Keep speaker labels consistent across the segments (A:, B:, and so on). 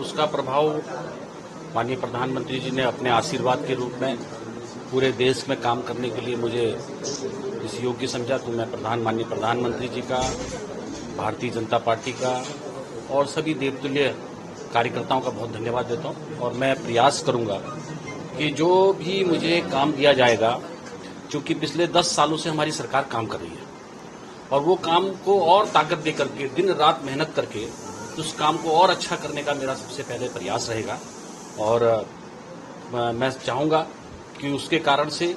A: उसका प्रभाव माननीय प्रधानमंत्री जी ने अपने आशीर्वाद के रूप में पूरे देश में काम करने के लिए मुझे इस योग्य समझा। तो मैं माननीय प्रधानमंत्री जी का, भारतीय जनता पार्टी का और सभी देवतुल्य कार्यकर्ताओं का बहुत धन्यवाद देता हूं। और मैं प्रयास करूंगा कि जो भी मुझे काम दिया जाएगा, क्योंकि पिछले 10 सालों से हमारी सरकार काम कर रही है और वो काम को और ताकत दे करके, दिन रात मेहनत करके उस काम को और अच्छा करने का मेरा सबसे पहले प्रयास रहेगा। और मैं चाहूंगा कि उसके कारण से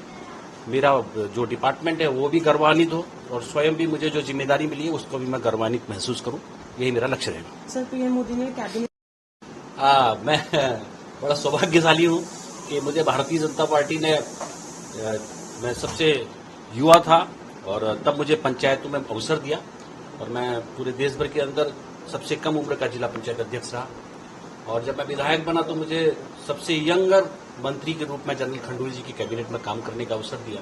A: मेरा जो डिपार्टमेंट है वो भी गौरवान्वित हो और स्वयं भी मुझे जो जिम्मेदारी मिली है उसको भी मैं गौरवान्वित महसूस करूं। यही मेरा लक्ष्य रहेगा।
B: सर, पीएम मोदी ने कैबिनेट
A: मैं बड़ा सौभाग्यशाली हूं कि मुझे भारतीय जनता पार्टी ने, मैं सबसे युवा था और तब मुझे पंचायतों में अवसर दिया और मैं पूरे देश भर के अंदर सबसे कम उम्र का जिला पंचायत अध्यक्ष रहा। और जब मैं विधायक बना तो मुझे सबसे यंगर मंत्री के रूप में जनरल खंडूरी जी की कैबिनेट में काम करने का अवसर दिया।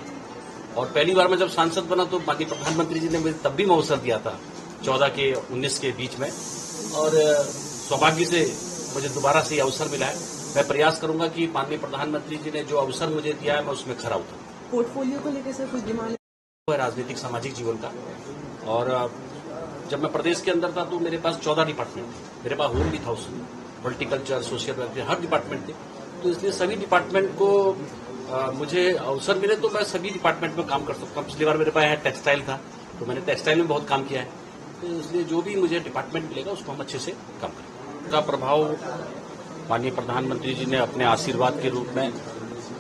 A: और पहली बार मैं जब सांसद बना तो माननीय प्रधानमंत्री जी ने मुझे तब भी अवसर दिया था 14 के 19 के बीच में। और सौभाग्य से मुझे दोबारा से ये अवसर मिला है। मैं प्रयास करूंगा कि माननीय प्रधानमंत्री जी ने जो अवसर मुझे दिया है मैं उसमें खरा उतरूं।
B: पोर्टफोलियो को लेकर सर कुछ डिमांड
A: है राजनीतिक सामाजिक जीवन का। और जब मैं प्रदेश के अंदर था तो मेरे पास 14 डिपार्टमेंट थे। मेरे पास होम भी था उसमें, हॉर्टिकल्चर, सोशल वेलफेयर, हर डिपार्टमेंट थे। तो इसलिए सभी डिपार्टमेंट को मुझे अवसर मिले तो मैं सभी डिपार्टमेंट में काम कर सकता हूँ। पिछली बार मेरे पास टेक्सटाइल था तो मैंने टेक्सटाइल में बहुत काम किया है। तो इसलिए जो भी मुझे डिपार्टमेंट मिलेगा उसको हम अच्छे से काम करेंगे। उसका प्रभाव माननीय प्रधानमंत्री जी ने अपने आशीर्वाद के रूप में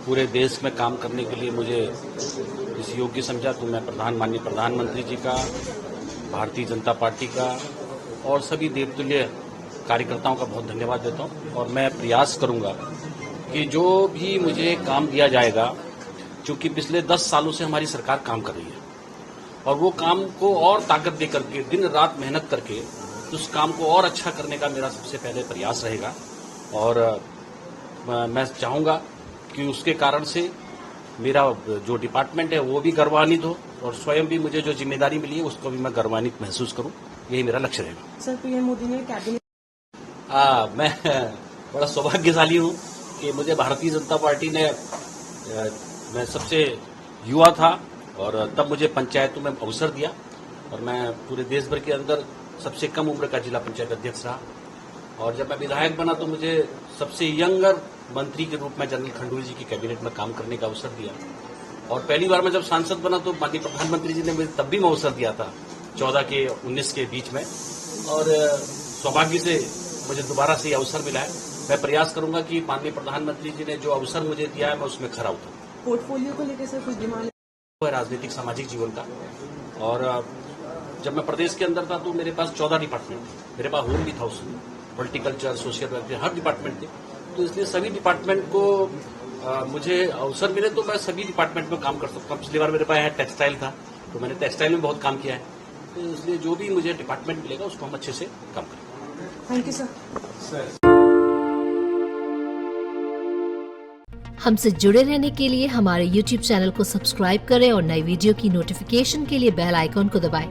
A: पूरे देश में काम करने के लिए मुझे इस योग्य समझा। तो मैं माननीय प्रधानमंत्री जी का, भारतीय जनता पार्टी का और सभी देवतुल्य कार्यकर्ताओं का बहुत धन्यवाद देता हूं। और मैं प्रयास करूंगा कि जो भी मुझे काम दिया जाएगा, क्योंकि पिछले 10 सालों से हमारी सरकार काम कर रही है और वो काम को और ताकत दे करके, दिन रात मेहनत करके उस काम को और अच्छा करने का मेरा सबसे पहले प्रयास रहेगा। और मैं चाहूंगा कि उसके कारण से मेरा जो डिपार्टमेंट है वो भी गौरवान्वित हो और स्वयं भी मुझे जो जिम्मेदारी मिली है उसको भी मैं गौरवान्वित महसूस करूं। यही मेरा लक्ष्य रहेगा।
B: सर, पीएम मोदी ने कैबिनेट
A: मैं बड़ा सौभाग्यशाली हूं कि मुझे भारतीय जनता पार्टी ने, मैं सबसे युवा था और तब मुझे पंचायतों में अवसर दिया और मैं पूरे देश भर के अंदर सबसे कम उम्र का जिला पंचायत अध्यक्ष रहा। और जब मैं विधायक बना तो मुझे सबसे यंगर मंत्री के रूप में जनरल खंडूरी जी की कैबिनेट में काम करने का अवसर दिया। और पहली बार मैं जब सांसद बना तो माननीय प्रधानमंत्री जी ने मुझे तब भी अवसर दिया था 14 के 19 के बीच में। और सौभाग्य से मुझे दोबारा से ये अवसर मिला है। मैं प्रयास करूंगा कि माननीय प्रधानमंत्री जी ने जो अवसर मुझे दिया है मैं उसमें खरा उतरूं।
B: पोर्टफोलियो को लेकर सर कुछ डिमांड
A: है राजनीतिक सामाजिक जीवन का। और जब मैं प्रदेश के अंदर था तो मेरे पास 14 डिपार्टमेंट थे। मेरे पास होम भी था उसमें, हॉर्टिकल्चर, सोशल वेलफेयर, हर डिपार्टमेंट थे। तो इसलिए सभी डिपार्टमेंट को मुझे अवसर मिले तो मैं सभी डिपार्टमेंट में काम कर सकता हूँ। पिछली बार मेरे पास टेक्सटाइल था तो मैंने टेक्सटाइल में बहुत काम किया है। तो इसलिए जो भी मुझे डिपार्टमेंट मिलेगा उसको हम अच्छे से काम करेंगे।
B: Thank you sir.
C: हमसे जुड़े रहने के लिए हमारे YouTube चैनल को सब्सक्राइब करें और नई वीडियो की नोटिफिकेशन के लिए बेल आइकॉन को दबाएं।